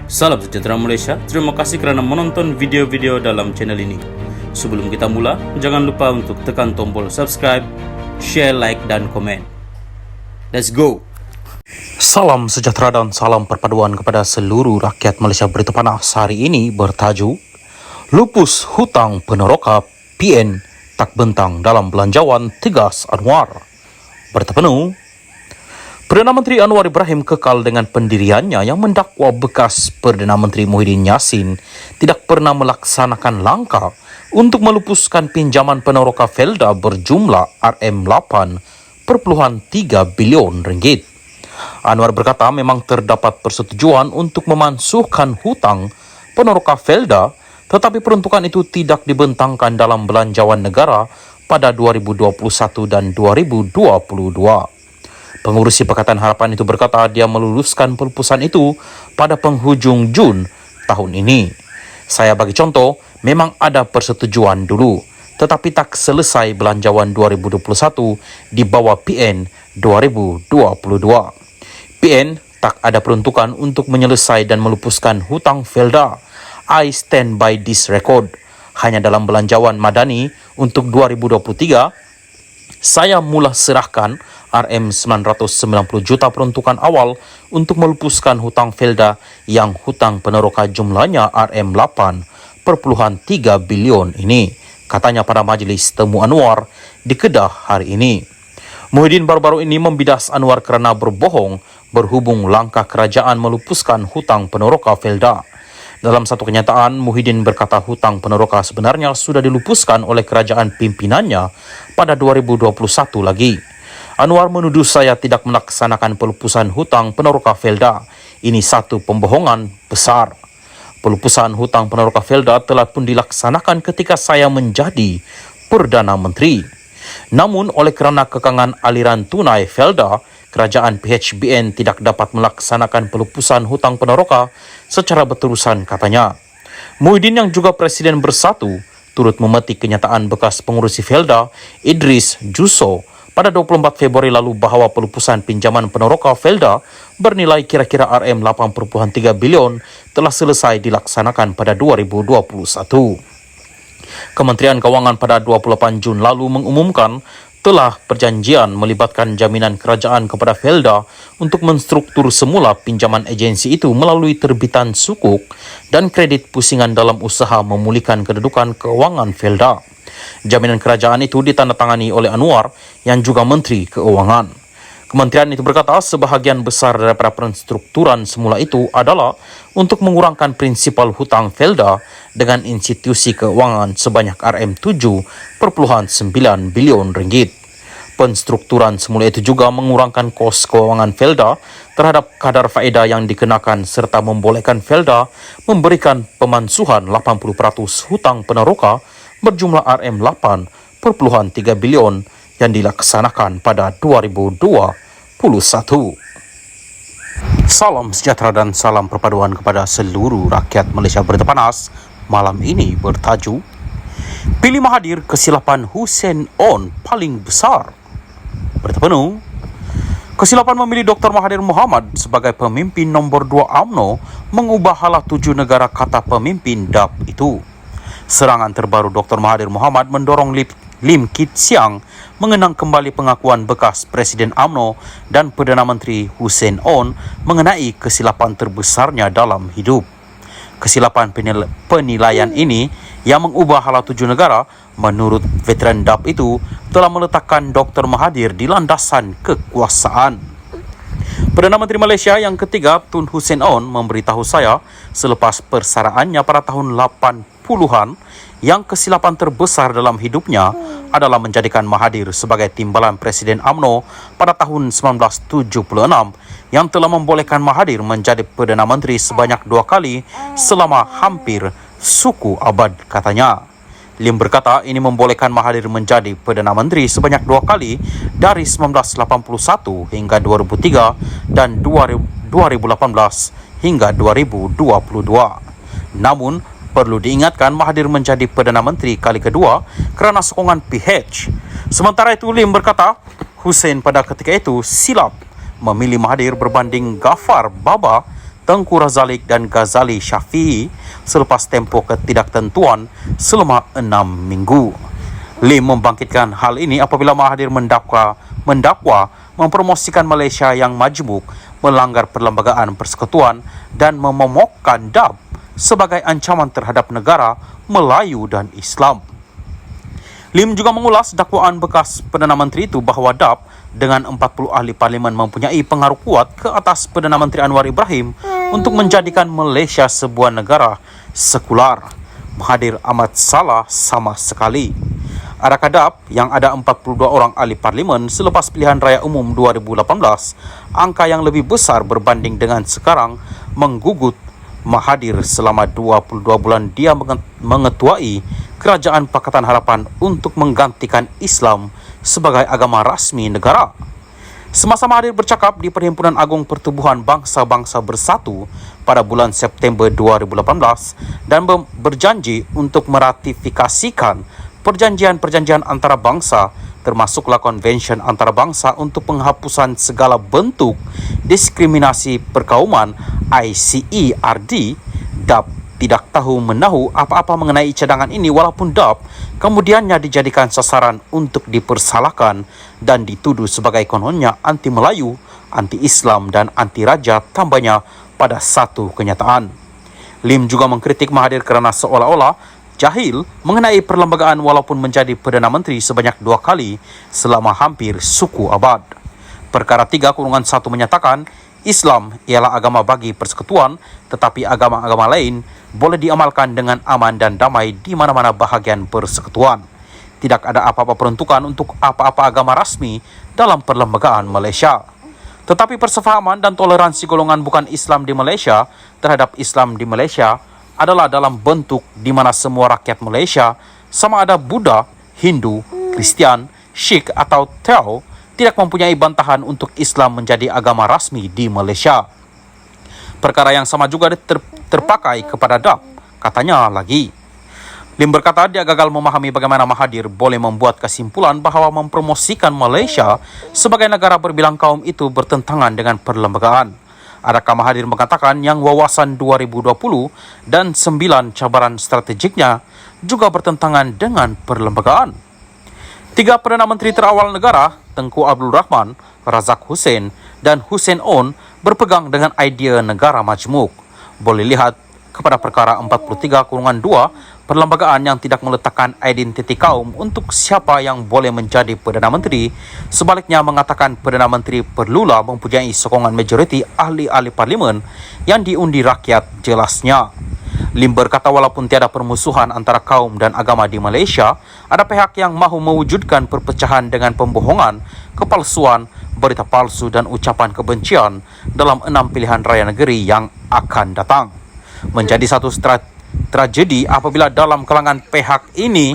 Salam sejahtera Malaysia, terima kasih kerana menonton video-video dalam channel ini. Sebelum kita mula, jangan lupa untuk tekan tombol subscribe, share, like dan komen. Let's go! Salam sejahtera dan salam perpaduan kepada seluruh rakyat Malaysia. Berita panas hari ini bertajuk Lupus Hutang Peneroka PN Tak Bentang dalam Belanjawan, tegas Anwar. Berita penuh. Perdana Menteri Anwar Ibrahim kekal dengan pendiriannya yang mendakwa bekas Perdana Menteri Muhyiddin Yassin tidak pernah melaksanakan langkah untuk melupuskan pinjaman peneroka Felda berjumlah RM8.3 bilion ringgit. Anwar berkata memang terdapat persetujuan untuk memansuhkan hutang peneroka Felda, tetapi peruntukan itu tidak dibentangkan dalam belanjawan negara pada 2021 dan 2022. Pengurusi Pakatan Harapan itu berkata dia meluluskan pelupusan itu pada penghujung Jun tahun ini. Saya bagi contoh, memang ada persetujuan dulu, tetapi tak selesai belanjawan 2021 di bawah PN 2022. PN tak ada peruntukan untuk menyelesaikan dan melupuskan hutang Felda. I stand by this record. Hanya dalam belanjawan madani untuk 2023, saya mula serahkan RM990 juta peruntukan awal untuk melupuskan hutang Felda yang hutang peneroka jumlahnya RM8.3 bilion ini, katanya pada majlis temu Anwar di Kedah hari ini. Muhyiddin baru-baru ini membidas Anwar kerana berbohong berhubung langkah kerajaan melupuskan hutang peneroka Felda. Dalam satu kenyataan, Muhyiddin berkata hutang peneroka sebenarnya sudah dilupuskan oleh kerajaan pimpinannya pada 2021 lagi. Anwar menuduh saya tidak melaksanakan pelupusan hutang peneroka Felda. Ini satu pembohongan besar. Pelupusan hutang peneroka Felda telah pun dilaksanakan ketika saya menjadi Perdana Menteri. Namun oleh kerana kekangan aliran tunai Felda, kerajaan PHBN tidak dapat melaksanakan pelupusan hutang peneroka secara berterusan, katanya. Muhyiddin yang juga Presiden Bersatu turut memetik kenyataan bekas pengurusi Felda Idris Jusso pada 24 Februari lalu bahawa pelupusan pinjaman peneroka Felda bernilai kira-kira RM8.3 bilion telah selesai dilaksanakan pada 2021. Kementerian Kewangan pada 28 Jun lalu mengumumkan telah perjanjian melibatkan jaminan kerajaan kepada Felda untuk menstruktur semula pinjaman agensi itu melalui terbitan sukuk dan kredit pusingan dalam usaha memulihkan kedudukan kewangan Felda. Jaminan kerajaan itu ditandatangani oleh Anwar yang juga Menteri Keuangan. Kementerian itu berkata sebahagian besar daripada penstrukturan semula itu adalah untuk mengurangkan prinsipal hutang Felda dengan institusi keuangan sebanyak RM7.9 bilion ringgit. Penstrukturan semula itu juga mengurangkan kos keuangan Felda terhadap kadar faedah yang dikenakan serta membolehkan Felda memberikan pemansuhan 80% hutang peneroka berjumlah RM8.3 bilion yang dilaksanakan pada 2021. Salam sejahtera dan salam perpaduan kepada seluruh rakyat Malaysia. Berita panas malam ini bertajuk Pilih Mahathir, kesilapan Hussein On paling besar. Berita penuh. Kesilapan memilih Dr. Mahathir Mohamad sebagai pemimpin nombor 2 UMNO mengubah hala 7 negara kata pemimpin DAP itu. Serangan terbaru Dr. Mahathir Mohamad mendorong Lim Kit Siang mengenang kembali pengakuan bekas Presiden UMNO dan Perdana Menteri Hussein On mengenai kesilapan terbesarnya dalam hidup. Kesilapan penilaian ini yang mengubah hala 7 negara menurut veteran DAP itu telah meletakkan Dr. Mahathir di landasan kekuasaan. Perdana Menteri Malaysia yang ketiga Tun Hussein On memberitahu saya selepas persaraannya pada tahun 80-an yang kesilapan terbesar dalam hidupnya adalah menjadikan Mahathir sebagai timbalan Presiden UMNO pada tahun 1976 yang telah membolehkan Mahathir menjadi Perdana Menteri sebanyak 2 kali selama hampir suku abad, katanya. Lim berkata ini membolehkan Mahathir menjadi Perdana Menteri sebanyak 2 kali dari 1981 hingga 2003 dan 2018 hingga 2022. Namun, perlu diingatkan Mahathir menjadi Perdana Menteri kali kedua kerana sokongan PH. Sementara itu, Lim berkata Hussein pada ketika itu silap memilih Mahathir berbanding Ghaffar Baba Tengku Razalik dan Ghazali Syafi'i selepas tempoh ketidaktentuan selama 6 minggu. Lim membangkitkan hal ini apabila Mahathir mendakwa mempromosikan Malaysia yang majmuk, melanggar perlembagaan persekutuan dan memomokkan DAP sebagai ancaman terhadap negara Melayu dan Islam. Lim juga mengulas dakwaan bekas Perdana Menteri itu bahawa DAP dengan 40 ahli parlimen mempunyai pengaruh kuat ke atas Perdana Menteri Anwar Ibrahim untuk menjadikan Malaysia sebuah negara sekular. Mahathir amat salah sama sekali. Adakah DAP yang ada 42 orang ahli parlimen selepas pilihan raya umum 2018, angka yang lebih besar berbanding dengan sekarang, menggugut Mahathir selama 22 bulan dia mengetuai Kerajaan Pakatan Harapan untuk menggantikan Islam sebagai agama rasmi negara. Semasa Mahathir bercakap di Perhimpunan Agung Pertubuhan Bangsa-Bangsa Bersatu pada bulan September 2018 dan berjanji untuk meratifikasikan perjanjian-perjanjian antarabangsa termasuklah Konvensyen Antarabangsa untuk penghapusan segala bentuk diskriminasi perkauman ICERD, DAP tidak tahu menahu apa-apa mengenai cadangan ini walaupun DAP kemudiannya dijadikan sasaran untuk dipersalahkan dan dituduh sebagai kononnya anti Melayu, anti Islam dan anti Raja, tambahnya pada satu kenyataan. Lim juga mengkritik Mahathir kerana seolah-olah jahil mengenai perlembagaan walaupun menjadi Perdana Menteri sebanyak 2 kali selama hampir suku abad. Perkara 3-1 menyatakan Islam ialah agama bagi persekutuan, tetapi agama-agama lain boleh diamalkan dengan aman dan damai di mana-mana bahagian persekutuan. Tidak ada apa-apa peruntukan untuk apa-apa agama rasmi dalam perlembagaan Malaysia. Tetapi persefahaman dan toleransi golongan bukan Islam di Malaysia terhadap Islam di Malaysia adalah dalam bentuk di mana semua rakyat Malaysia, sama ada Buddha, Hindu, Kristian, Sikh atau Tao, tidak mempunyai bantahan untuk Islam menjadi agama rasmi di Malaysia. Perkara yang sama juga terpakai kepada DAP, katanya lagi. Lim berkata dia gagal memahami bagaimana Mahathir boleh membuat kesimpulan bahawa mempromosikan Malaysia sebagai negara berbilang kaum itu bertentangan dengan perlembagaan. Adakah Mahathir mengatakan yang wawasan 2020 dan 9 cabaran strategiknya juga bertentangan dengan perlembagaan? 3 Perdana Menteri terawal negara, Tengku Abdul Rahman, Razak Hussain dan Hussein On berpegang dengan idea negara majmuk. Boleh lihat kepada perkara 43-2 perlembagaan yang tidak meletakkan identiti kaum untuk siapa yang boleh menjadi Perdana Menteri, sebaliknya mengatakan Perdana Menteri perlulah mempunyai sokongan majoriti ahli-ahli parlimen yang diundi rakyat jelasnya. Lim berkata walaupun tiada permusuhan antara kaum dan agama di Malaysia, ada pihak yang mahu mewujudkan perpecahan dengan pembohongan, kepalsuan, berita palsu dan ucapan kebencian dalam 6 pilihan raya negeri yang akan datang. Menjadi satu tragedi apabila dalam kalangan pihak ini